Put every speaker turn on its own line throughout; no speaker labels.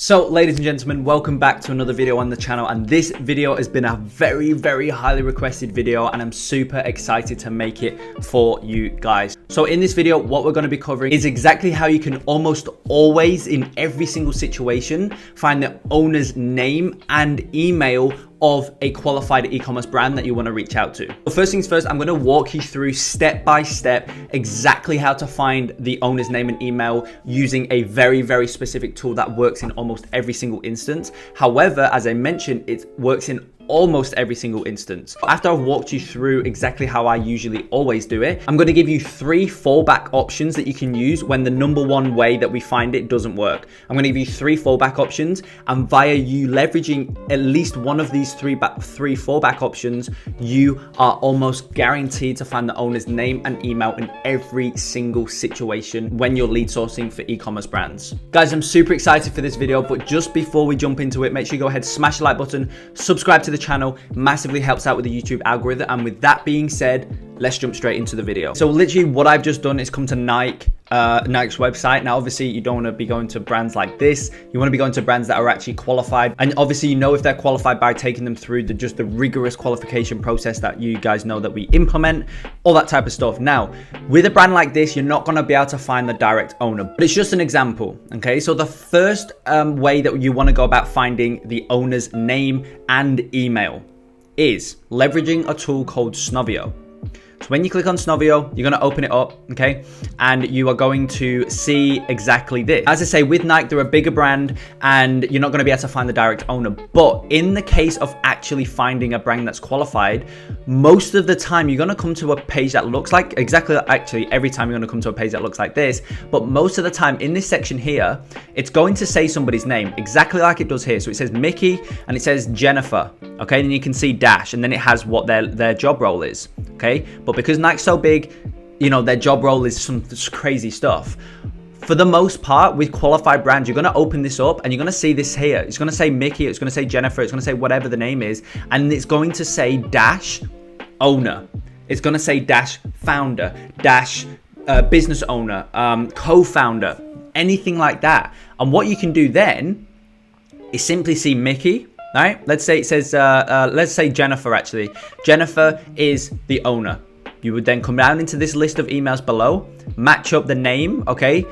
So ladies and gentlemen, welcome back to another video on the channel, and this video has been a very highly requested video and I'm super excited to make it for you guys. So in this video, what we're going to be covering is exactly how you can almost always in every single situation find the owner's name and email of a qualified e-commerce brand that you want to reach out to. But first things first, I'm going to walk you through step by step exactly how to find the owner's name and email using a very specific tool that works in almost every single instance. However, as I mentioned, it works in almost every single instance. After I've walked you through exactly how I usually always do it, I'm going to give you 3 fallback options that you can use when the number one way that we find it doesn't work. I'm going to give you 3 fallback options, and via you leveraging at least one of these three fallback options, you are almost guaranteed to find the owner's name and email in every single situation when you're lead sourcing for e-commerce brands. Guys, I'm super excited for this video, but just before we jump into it, make sure you go ahead, smash the like button, subscribe to the channel, massively helps out with the YouTube algorithm. And with that being said, let's jump straight into the video. So literally what I've just done is come to Nike's website. Now obviously you don't want to be going to brands like this. You want to be going to brands that are actually qualified, and obviously you know if they're qualified by taking them through just the rigorous qualification process that you guys know that we implement, all that type of stuff. Now with a brand like this, you're not going to be able to find the direct owner, but it's just an example. Okay, so the first way that you want to go about finding the owner's name and email is leveraging a tool called Snovio. So when you click on Snovio, you're going to open it up, okay? And you are going to see exactly this. As I say, with Nike, they're a bigger brand and you're not going to be able to find the direct owner. But in the case of actually finding a brand that's qualified, most of the time you're going to come to a page that looks like actually every time you're going to come to a page that looks like this. But most of the time in this section here, it's going to say somebody's name exactly like it does here. So it says Mickey and it says Jennifer, okay? And you can see dash, and then it has what their job role is, okay? But because Nike's so big, you know, their job role is some crazy stuff. For the most part, with qualified brands, you're going to open this up and you're going to see this here. It's going to say Mickey, it's going to say Jennifer, it's going to say whatever the name is, and it's going to say dash owner. It's going to say dash founder, dash business owner, co-founder, anything like that. And what you can do then is simply see Mickey. All right, let's say it says, let's say Jennifer actually. Jennifer is the owner. You would then come down into this list of emails below, match up the name, okay,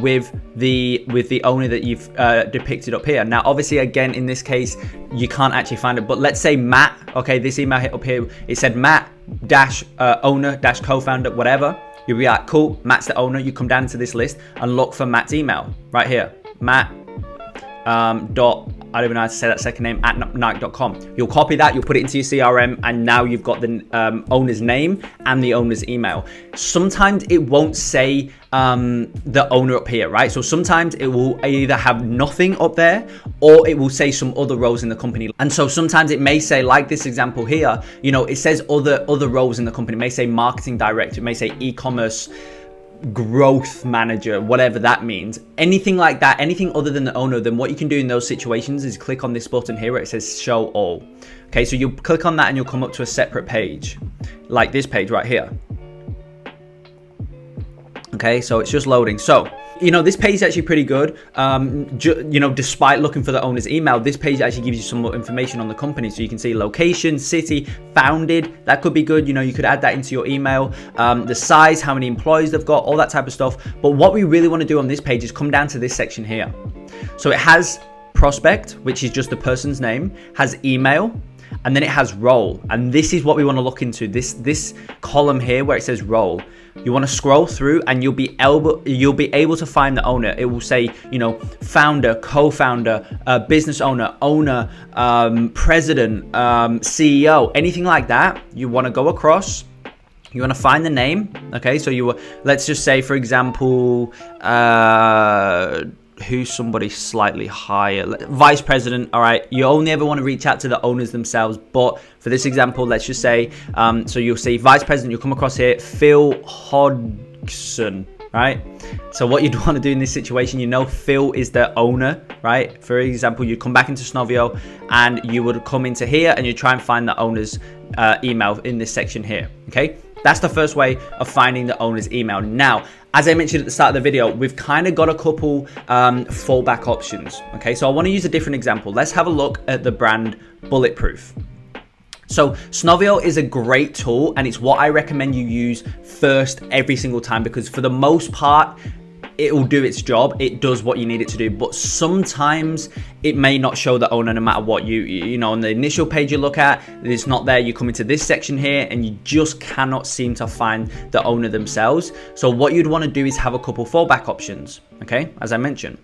with the owner that you've depicted up here. Now, obviously, again, in this case, you can't actually find it, but let's say Matt, okay, this email hit up here, it said Matt dash owner dash co-founder, whatever. You'll be like, cool, Matt's the owner. You come down into this list and look for Matt's email right here, Matt I don't even know how to say that second name, at Nike.com. You'll copy that, you'll put it into your CRM, and now you've got the owner's name and the owner's email. Sometimes it won't say the owner up here, right? So sometimes it will either have nothing up there or it will say some other roles in the company. And so sometimes it may say, like this example here, you know, it says other roles in the company. It may say marketing director, it may say e-commerce growth manager, whatever that means. Anything like that, anything other than the owner, then what you can do in those situations is click on this button here where it says show all. Okay, so you'll click on that and you'll come up to a separate page, like this page right here. Okay, so it's just loading. So, you know, this page is actually pretty good. You know, despite looking for the owner's email, this page actually gives you some more information on the company. So you can see location, city, founded. That could be good. You know, you could add that into your email. The size, how many employees they've got, all that type of stuff. But what we really want to do on this page is come down to this section here. So it has prospect, which is just the person's name, has email, and then it has role. And this is what we want to look into. This column here where it says role. You want to scroll through and you'll be able to find the owner. It will say, you know, founder, co-founder, business owner, president, CEO, anything like that. You want to go across. You want to find the name. Okay, so let's just say, for example, who's somebody slightly higher, vice president. All right, you only ever want to reach out to the owners themselves, but for this example, let's just say, so you'll see vice president, you'll come across here, Phil Hodgson, right? So what you'd want to do in this situation, you know, Phil is the owner, right? For example, you'd come back into Snovio and you would come into here and you try and find the owner's email in this section here, okay? That's the first way of finding the owner's email. Now, as I mentioned at the start of the video, we've kind of got a couple fallback options. Okay, so I want to use a different example. Let's have a look at the brand Bulletproof. So Snovio is a great tool, and it's what I recommend you use first every single time, because for the most part, it will do its job. It does what you need it to do, but sometimes it may not show the owner no matter what you know, on the initial page you look at, it's not there. You come into this section here and you just cannot seem to find the owner themselves. So what you'd want to do is have a couple fallback options, okay, as I mentioned.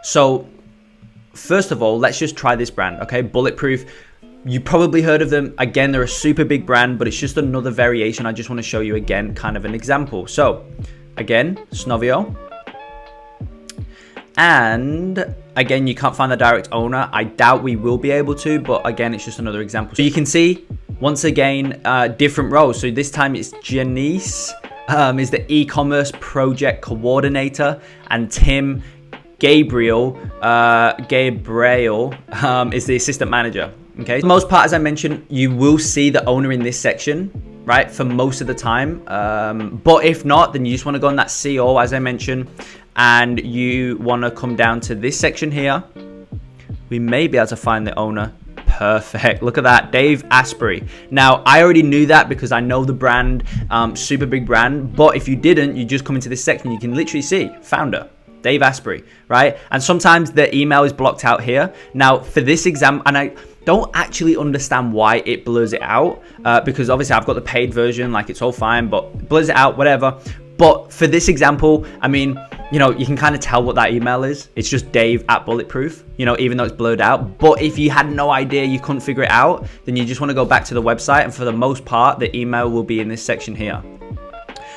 So first of all, let's just try this brand, okay, Bulletproof. You probably heard of them. Again, they're a super big brand, but it's just another variation. I just want to show you again kind of an example. So again, Snovio. And again, you can't find the direct owner. I doubt we will be able to, but again, it's just another example. So you can see, once again, different roles. So this time it's Janice is the e-commerce project coordinator, and Tim Gabriel is the assistant manager. Okay, for the most part, as I mentioned, you will see the owner in this section, right, for most of the time. But if not, then you just want to go on that CO, as I mentioned, and you want to come down to this section here. We may be able to find the owner. Perfect. Look at that, Dave Asprey. Now, I already knew that because I know the brand, super big brand. But if you didn't, you just come into this section, you can literally see founder, Dave Asprey, right? And sometimes the email is blocked out here. Now, for this exam, and I don't actually understand why it blurs it out, because obviously I've got the paid version, like it's all fine, but blurs it out, whatever. But for this example, I mean, you know, you can kind of tell what that email is. It's just Dave@Bulletproof, you know, even though it's blurred out. But if you had no idea, you couldn't figure it out, then you just want to go back to the website. And for the most part, the email will be in this section here.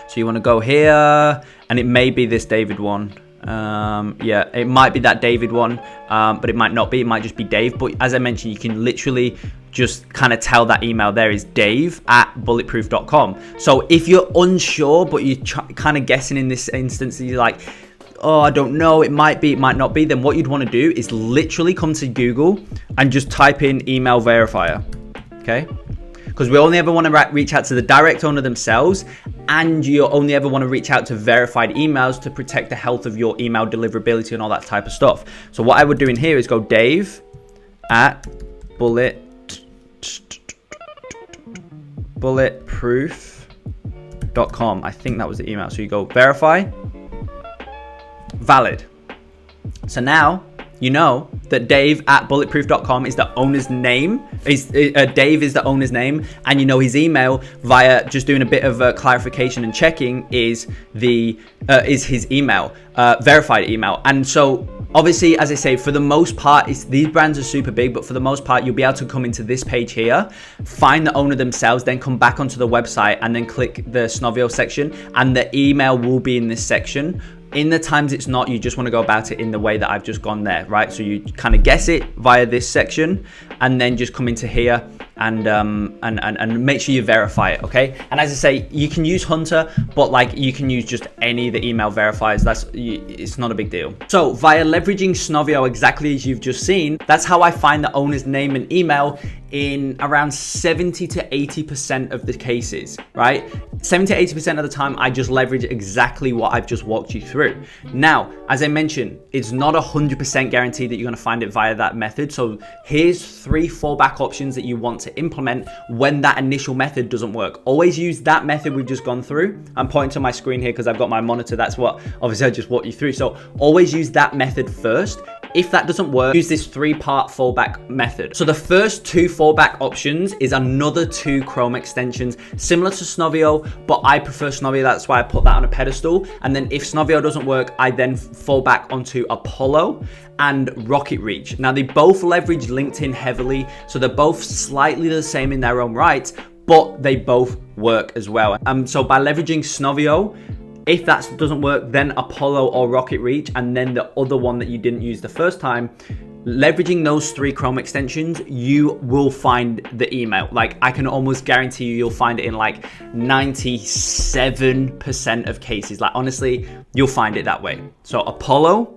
So you want to go here, and it may be this David one. Yeah, it might be that David one, but it might not be. It might just be Dave. But as I mentioned, you can literally just kind of tell that email there is Dave@bulletproof.com. So if you're unsure, but you're kind of guessing in this instance, you're like, oh, I don't know, it might be, it might not be, then what you'd want to do is literally come to Google and just type in email verifier, okay? Because we only ever want to reach out to the direct owner themselves, and you only ever want to reach out to verified emails to protect the health of your email deliverability and all that type of stuff. So what I would do in here is go Dave@bulletproof.com. I think that was the email. So you go verify, valid. So now you know that Dave@bulletproof.com is the owner's name. Dave is the owner's name, and you know his email via just doing a bit of clarification and checking is his email, verified email. And so obviously, as I say, for the most part, these brands are super big, but for the most part, you'll be able to come into this page here, find the owner themselves, then come back onto the website and then click the Snovio section, and the email will be in this section. In the times it's not, you just want to go about it in the way that I've just gone there, right? So you kind of guess it via this section, and then just come into here and make sure you verify it, okay? And as I say, you can use Hunter, but like you can use just any of the email verifiers. It's not a big deal. So via leveraging Snovio, exactly as you've just seen, that's how I find the owner's name and email in around 70 to 80% of the cases, right? 70 to 80% of the time, I just leverage exactly what I've just walked you through. Now, as I mentioned, it's not 100% guaranteed that you're gonna find it via that method. So here's 3 fallback options that you want to implement when that initial method doesn't work. Always use that method we've just gone through. I'm pointing to my screen here because I've got my monitor. That's what obviously I just walked you through. So always use that method first. If that doesn't work, use this 3-part fallback method. So the first 2 fallback options is another 2 Chrome extensions, similar to Snovio, but I prefer Snovio. That's why I put that on a pedestal. And then if Snovio doesn't work, I then fall back onto Apollo and Rocket Reach. Now they both leverage LinkedIn heavily, so they're both slightly the same in their own right, but they both work as well. So by leveraging Snovio, if that doesn't work, then Apollo or Rocket Reach, and then the other one that you didn't use the first time, leveraging those 3 Chrome extensions, you will find the email. Like I can almost guarantee you'll find it in like 97% of cases. Like honestly, you'll find it that way. So Apollo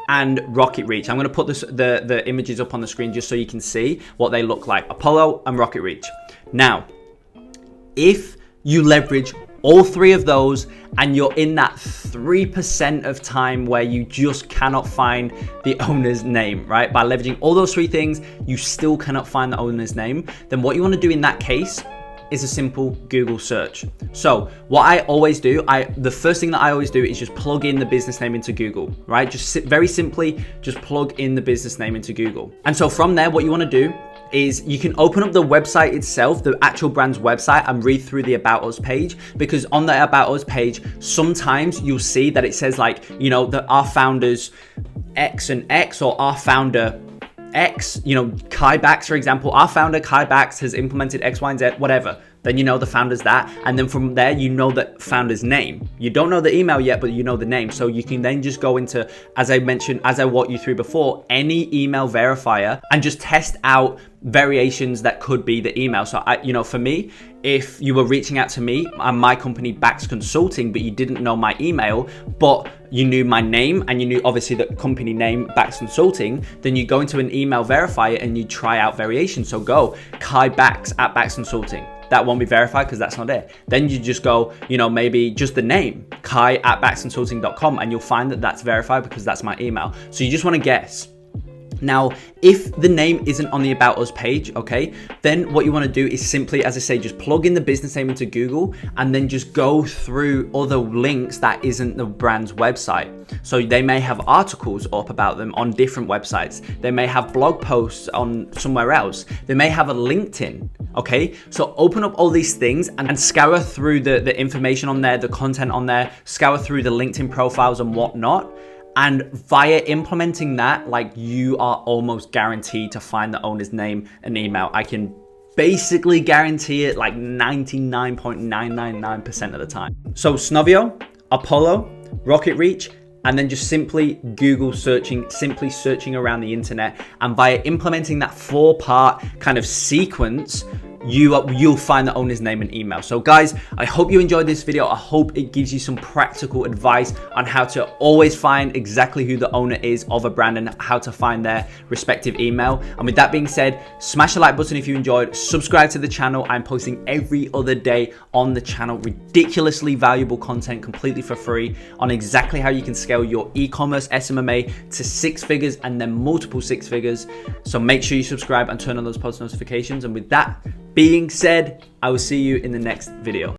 and Rocket Reach. I'm gonna put the images up on the screen just so you can see what they look like. Apollo and Rocket Reach. Now, if you leverage all three of those, and you're in that 3% of time where you just cannot find the owner's name, right? By leveraging all those three things, you still cannot find the owner's name. Then what you want to do in that case is a simple Google search. So what I always do, the first thing that I always do is just plug in the business name into Google, right? Very simply, just plug in the business name into Google. And so from there, what you want to do is you can open up the website itself, the actual brand's website, and read through the About Us page, because on the About Us page, sometimes you'll see that it says like, you know, that our founders X and X, or our founder X, you know, Kai Bax, for example, our founder Kai Bax has implemented X, Y, and Z, whatever. Then you know the founder's that. And then from there, you know the founder's name. You don't know the email yet, but you know the name. So you can then just go into, as I mentioned, as I walked you through before, any email verifier and just test out variations that could be the email. So for me, if you were reaching out to me and my company Bax Consulting, but you didn't know my email, but you knew my name and you knew obviously the company name Bax Consulting, then you go into an email verifier and you try out variations. So go Kai Bax at Bax Consulting. That won't be verified because that's not it. Then you just go, you know, maybe just the name, Kai at baxconsulting.com, and you'll find that that's verified because that's my email. So you just want to guess. Now, if the name isn't on the About Us page, okay, then what you want to do is simply, as I say, just plug in the business name into Google and then just go through other links that isn't the brand's website. So they may have articles up about them on different websites. They may have blog posts on somewhere else. They may have a LinkedIn, okay? So open up all these things and scour through the information on there, the content on there, scour through the LinkedIn profiles and whatnot. And via implementing that, like, you are almost guaranteed to find the owner's name and email. I can basically guarantee it like 99.999% of the time. So Snovio, Apollo, Rocket Reach, and then just simply Google searching, simply searching around the internet, and via implementing that 4-part kind of sequence, you'll find the owner's name and email. So guys, I hope you enjoyed this video. I hope it gives you some practical advice on how to always find exactly who the owner is of a brand and how to find their respective email. And with that being said, smash the like button if you enjoyed, subscribe to the channel. I'm posting every other day on the channel, ridiculously valuable content completely for free on exactly how you can scale your e-commerce SMMA to 6 figures and then multiple 6 figures. So make sure you subscribe and turn on those post notifications. And with that being said, I will see you in the next video.